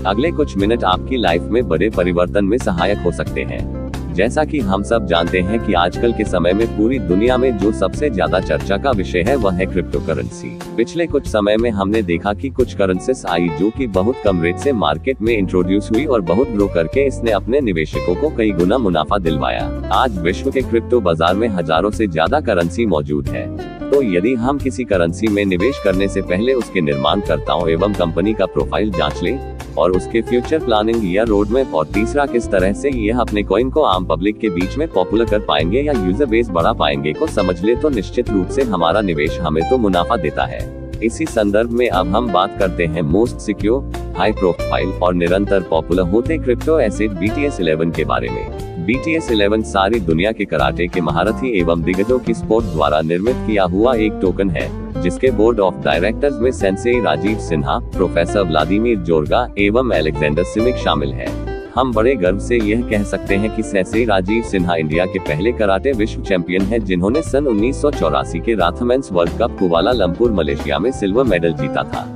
अगले कुछ मिनट आपकी लाइफ में बड़े परिवर्तन में सहायक हो सकते हैं। जैसा कि हम सब जानते हैं कि आजकल के समय में पूरी दुनिया में जो सबसे ज्यादा चर्चा का विषय है वह है क्रिप्टो करेंसी। पिछले कुछ समय में हमने देखा कि कुछ करेंसीज आई जो कि बहुत कम रेट से मार्केट में इंट्रोड्यूस हुई और बहुत ग्रो करके इसने अपने निवेशकों को कई गुना मुनाफा दिलवाया। आज विश्व के क्रिप्टो बाजार में हजारों से ज्यादा करेंसी मौजूद है। तो यदि हम किसी करेंसी में निवेश करने से पहले उसके निर्माणकर्ताओं एवं कंपनी का प्रोफाइल जांच लें और उसके फ्यूचर प्लानिंग या रोड मैप, और तीसरा किस तरह से यह अपने कॉइन को आम पब्लिक के बीच में पॉपुलर कर पाएंगे या यूजर बेस बढ़ा पाएंगे को समझ ले तो निश्चित रूप से हमारा निवेश हमें तो मुनाफा देता है। इसी संदर्भ में अब हम बात करते हैं मोस्ट सिक्योर, हाई प्रोफाइल और निरंतर पॉपुलर होते क्रिप्टो एसेट BTS11 के बारे में। BTS11 सारी दुनिया के कराटे के महारथी एवं दिग्गजों की स्पोर्ट द्वारा निर्मित किया हुआ एक टोकन है, जिसके बोर्ड ऑफ डायरेक्टर्स में sensei Rajiv Sinha, professor Vladimir Zorga एवं अलेक्जेंडर सिमिक शामिल है। हम बड़े गर्व से यह कह सकते हैं कि सेंसेई राजीव सिन्हा इंडिया के पहले कराटे विश्व चैंपियन हैं, जिन्होंने सन 1984 के राथमेंस वर्ल्ड कप कुआलालंपुर मलेशिया में सिल्वर मेडल जीता था।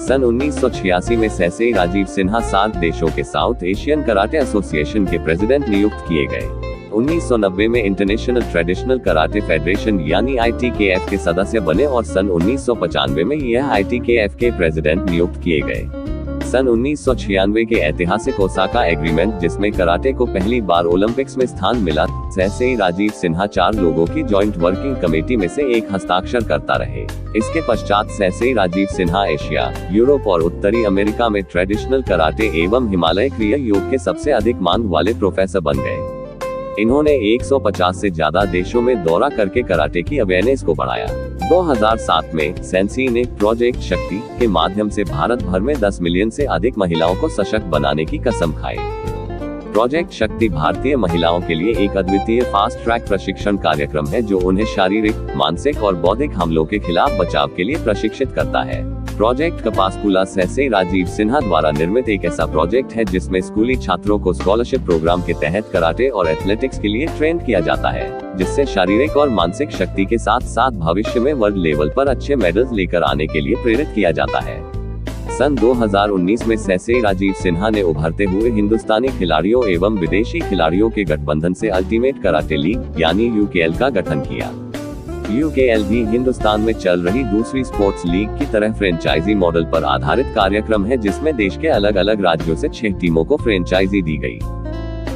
सन 1986 में सेंसेई राजीव सिन्हा 7 देशों के साउथ एशियन कराटे एसोसिएशन के प्रेसिडेंट नियुक्त किए गए। 1990 में इंटरनेशनल ट्रेडिशनल कराटे फेडरेशन यानी ITKF के सदस्य बने और सन 1995 में यह ITKF के प्रेसिडेंट नियुक्त किए गए। सन 1996 के ऐतिहासिक ओसाका एग्रीमेंट, जिसमें कराटे को पहली बार ओलंपिक्स में स्थान मिला, सेंसेई राजीव सिन्हा 4 लोगों की जॉइंट वर्किंग कमेटी में से एक हस्ताक्षर करता रहे। इसके पश्चात sensei Rajiv Sinha Asia, Europe और उत्तरी अमेरिका में ट्रेडिशनल कराटे एवं हिमालय क्रिया योग के सबसे अधिक मांग वाले प्रोफेसर बन गए। इन्होंने 150 से ज्यादा देशों में दौरा करके कराटे की अवेयरनेस को बढ़ाया। 2007 में सेंसेई ने प्रोजेक्ट शक्ति के माध्यम से भारत भर में 10 मिलियन से अधिक महिलाओं को सशक्त बनाने की कसम खाई। प्रोजेक्ट शक्ति भारतीय महिलाओं के लिए एक अद्वितीय फास्ट ट्रैक प्रशिक्षण कार्यक्रम है, जो उन्हें शारीरिक, मानसिक और बौद्धिक हमलों के खिलाफ बचाव के लिए प्रशिक्षित करता है। प्रोजेक्ट कपासकुला सेंसेई राजीव सिन्हा द्वारा निर्मित एक ऐसा प्रोजेक्ट है जिसमें स्कूली छात्रों को स्कॉलरशिप प्रोग्राम के तहत कराटे और एथलेटिक्स के लिए ट्रेन किया जाता है, जिससे शारीरिक और मानसिक शक्ति के साथ साथ भविष्य में वर्ल्ड लेवल पर अच्छे मेडल्स लेकर आने के लिए प्रेरित किया जाता है। सन 2019 में सेंसेई राजीव सिन्हा ने उभरते हुए हिंदुस्तानी खिलाड़ियों एवं विदेशी खिलाड़ियों के गठबंधन से अल्टीमेट कराटे लीग यानी UKL का गठन किया। UKL भी हिंदुस्तान में चल रही दूसरी स्पोर्ट्स लीग की तरह फ्रेंचाइजी मॉडल पर आधारित कार्यक्रम है, जिसमें देश के अलग अलग राज्यों से 6 टीमों को फ्रेंचाइजी दी गई।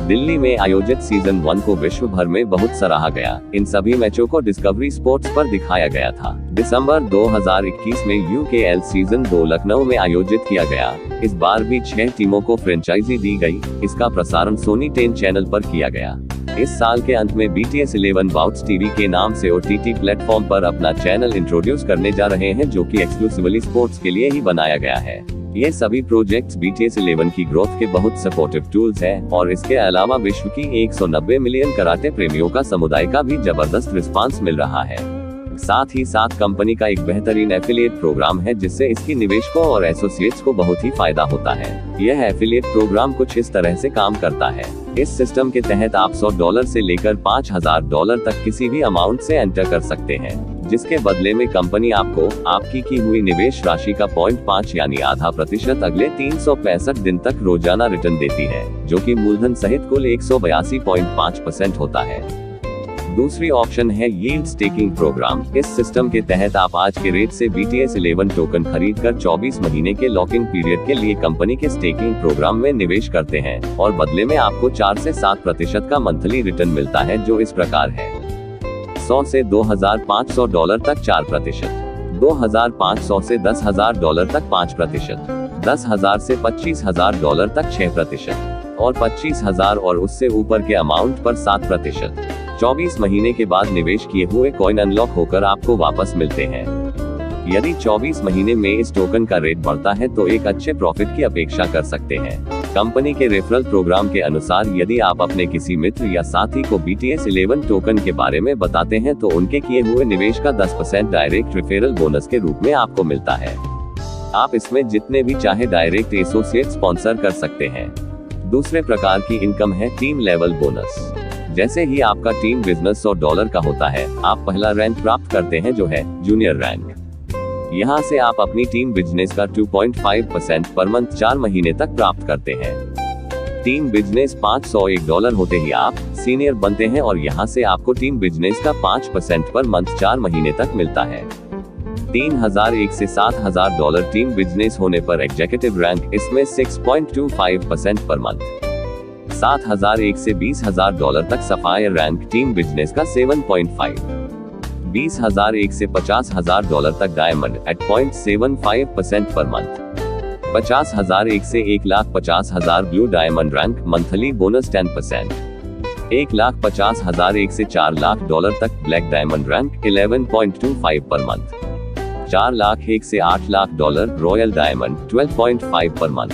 दिल्ली में आयोजित सीजन 1 को विश्व भर में बहुत सराहा गया। इन सभी मैचों को डिस्कवरी स्पोर्ट्स पर दिखाया गया था। दिसंबर 2021 में UKL सीजन 2 लखनऊ में आयोजित किया गया। इस बार भी 6 टीमों को फ्रेंचाइजी दी गई। इसका प्रसारण सोनी 10 चैनल पर किया गया। इस साल के अंत में BTS11 बाउट्स टीवी के नाम से OTT प्लेटफॉर्म पर अपना चैनल इंट्रोड्यूस करने जा रहे हैं, जो कि एक्सक्लूसिवली स्पोर्ट्स के लिए ही बनाया गया है। ये सभी प्रोजेक्ट्स BTS11 की ग्रोथ के बहुत सपोर्टिव टूल्स हैं और इसके अलावा विश्व की 190 मिलियन कराटे प्रेमियों का समुदाय का भी जबरदस्त रिस्पांस मिल रहा है। साथ ही साथ कंपनी का एक बेहतरीन एफिलिएट प्रोग्राम है, जिससे इसकी निवेशकों और एसोसिएट्स को बहुत ही फायदा होता है। यह एफिलिएट प्रोग्राम कुछ इस तरह से काम करता है। इस सिस्टम के तहत आप $100 से लेकर $5000 तक किसी भी अमाउंट से एंटर कर सकते हैं, जिसके बदले में कंपनी आपको आपकी की हुई निवेश राशि का 0.5 यानी आधा प्रतिशत अगले 365 दिन तक रोजाना रिटर्न देती है, जो कि मूलधन सहित कुल 182.5% होता है। दूसरी ऑप्शन है यील्ड स्टेकिंग प्रोग्राम। इस सिस्टम के तहत आप आज के रेट से BTS11 टोकन खरीदकर 24 महीने के लॉकिंग पीरियड के लिए कंपनी के स्टेकिंग प्रोग्राम में निवेश करते हैं और बदले में आपको 4 से 7% का मंथली रिटर्न मिलता है, जो इस प्रकार है। 100 से $2500 तक 4%, 2500 से $10,000 तक 5%, 10,000 से $25,000 तक 6% और 25,000 और उससे ऊपर के अमाउंट पर 7%। 24 महीने के बाद निवेश किए हुए कॉइन अनलॉक होकर आपको वापस मिलते हैं। यदि 24 महीने में इस टोकन का रेट बढ़ता है तो एक अच्छे प्रॉफिट की अपेक्षा कर सकते हैं। कंपनी के रेफरल प्रोग्राम के अनुसार यदि आप अपने किसी मित्र या साथी को BTS11 टोकन के बारे में बताते हैं तो उनके किए हुए निवेश का 10% डायरेक्ट रेफरल बोनस के रूप में आपको मिलता है। आप इसमें जितने भी चाहे डायरेक्ट एसोसिएट स्पॉन्सर कर सकते हैं। दूसरे प्रकार की इनकम है टीम लेवल बोनस। जैसे ही आपका टीम बिजनेस $100 का होता है, आप पहला रैंक प्राप्त करते हैं, जो है जूनियर रैंक। यहाँ से आप अपनी टीम बिजनेस का 2.5% पर मंथ 4 महीने तक प्राप्त करते हैं। टीम बिजनेस $501 होते ही आप सीनियर बनते हैं और यहाँ से आपको टीम बिजनेस का 5% पर मंथ 4 महीने तक मिलता है। 3001 से $7000 टीम बिजनेस होने पर एग्जीक्यूटिव रैंक, इसमें 6.25% पर मंथ। 7001 से $20000 तक सफायर रैंक, टीम बिजनेस का 7.5। 20001 से $50000 तक डायमंड एट 0.75% पर मंथ। 50001 से 1,50,000 blue diamond rank, monthly bonus 10%। 1,50,001 से $4,00,000 तक black diamond rank, 11.25 per month. 4,01 से $8,00,000 रॉयल डायमंड, 12.5 पर मंथ।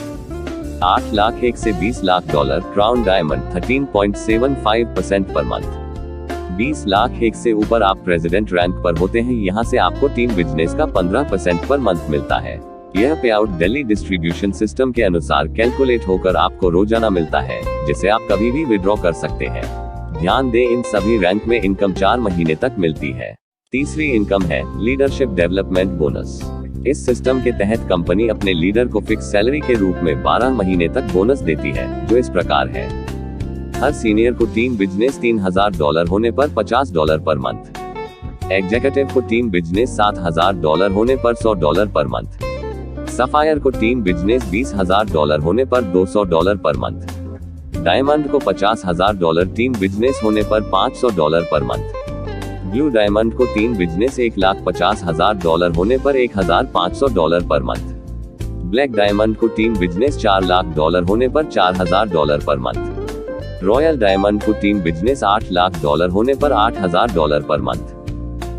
8,01 से $20,00,000 क्राउन डायमंड, 13.75% पर मंथ। 20,01 से ऊपर आप प्रेसिडेंट रैंक पर होते हैं, यहाँ से आपको टीम बिजनेस का 15% पर मंथ मिलता है। यह पे आउट दिल्ली डिस्ट्रीब्यूशन सिस्टम के अनुसार कैलकुलेट होकर आपको रोजाना मिलता है, जिसे आप कभी भी विड्रॉ कर सकते हैं। ध्यान दें, इन सभी रैंक में इनकम 4 महीने तक मिलती है। तीसरी इनकम है लीडरशिप डेवलपमेंट बोनस। इस सिस्टम के तहत कंपनी अपने लीडर को फिक्स सैलरी के रूप में 12 महीने तक बोनस देती है, जो इस प्रकार है। हर सीनियर को टीम बिजनेस $3000 होने पर $50 पर मंथ। एग्जीक्यूटिव को टीम बिजनेस $7000 होने पर $100 पर मंथ। सफायर को टीम बिजनेस $20,000 होने पर $200 पर मंथ। डायमंड को $50,000 टीम बिजनेस होने पर $500 पर मंथ। ब्लू डायमंड को टीम बिजनेस $1,50,000 होने पर $1,500 पर मंथ। ब्लैक डायमंड को टीम बिजनेस $4,00,000 होने पर $4,000 पर मंथ। रॉयल डायमंड को टीम बिजनेस $8,00,000 होने पर $8,000 पर मंथ।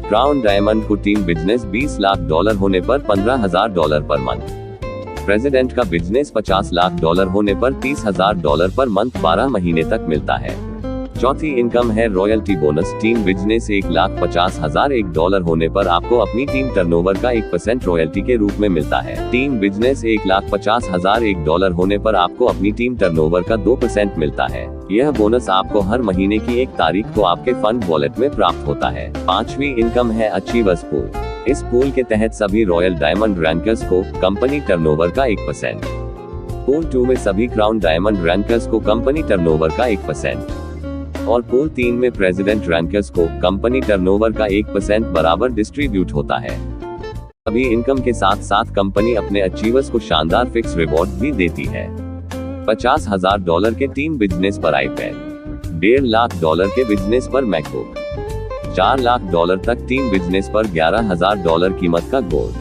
क्राउन डायमंड को टीम बिजनेस $20,00,000 होने पर $15,000 पर मंथ। प्रेसिडेंट का बिजनेस $50,00,000 होने पर $30,000 पर मंथ 12 महीने तक मिलता है। चौथी इनकम है रॉयल्टी बोनस। टीम बिजनेस $1,50,001 होने पर आपको अपनी टीम टर्नओवर का 1% रॉयल्टी के रूप में मिलता है। टीम बिजनेस $1,50,001 होने पर आपको अपनी टीम टर्नओवर का 2% मिलता है। यह बोनस आपको हर महीने की 1 तारीख को आपके फंड वॉलेट में प्राप्त होता है। पांचवी इनकम है अचीवर्स पूल। इस पूल के तहत सभी रॉयल डायमंड रैंकर्स को कंपनी टर्नओवर का 1%। पूल 2 में सभी क्राउन डायमंड रैंकर्स को कंपनी टर्नओवर का 1%। और पूल 3 में प्रेसिडेंट रैंकर्स को कंपनी टर्नओवर का 1% बराबर डिस्ट्रीब्यूट होता है। अभी इनकम के साथ साथ कंपनी अपने अचीवर्स को शानदार फिक्स रिवॉर्ड भी देती है। $50,000 के टीम बिजनेस पर आईपैड, $1,50,000 के बिजनेस पर मैकबुक, $4,00,000 तक टीम बिजनेस पर $11,000 कीमत का गोल्ड,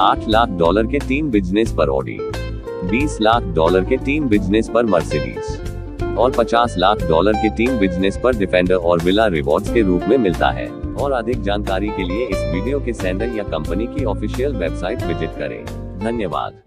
$8,00,000 के टीम बिजनेस पर ऑडी, $20,00,000 के टीम बिजनेस पर मर्सिडीज और $50,00,000 के टीम बिजनेस पर डिफेंडर और विला रिवॉर्ड्स के रूप में मिलता है। और अधिक जानकारी के लिए इस वीडियो के सेंडर या कंपनी की ऑफिशियल वेबसाइट विजिट करें। धन्यवाद।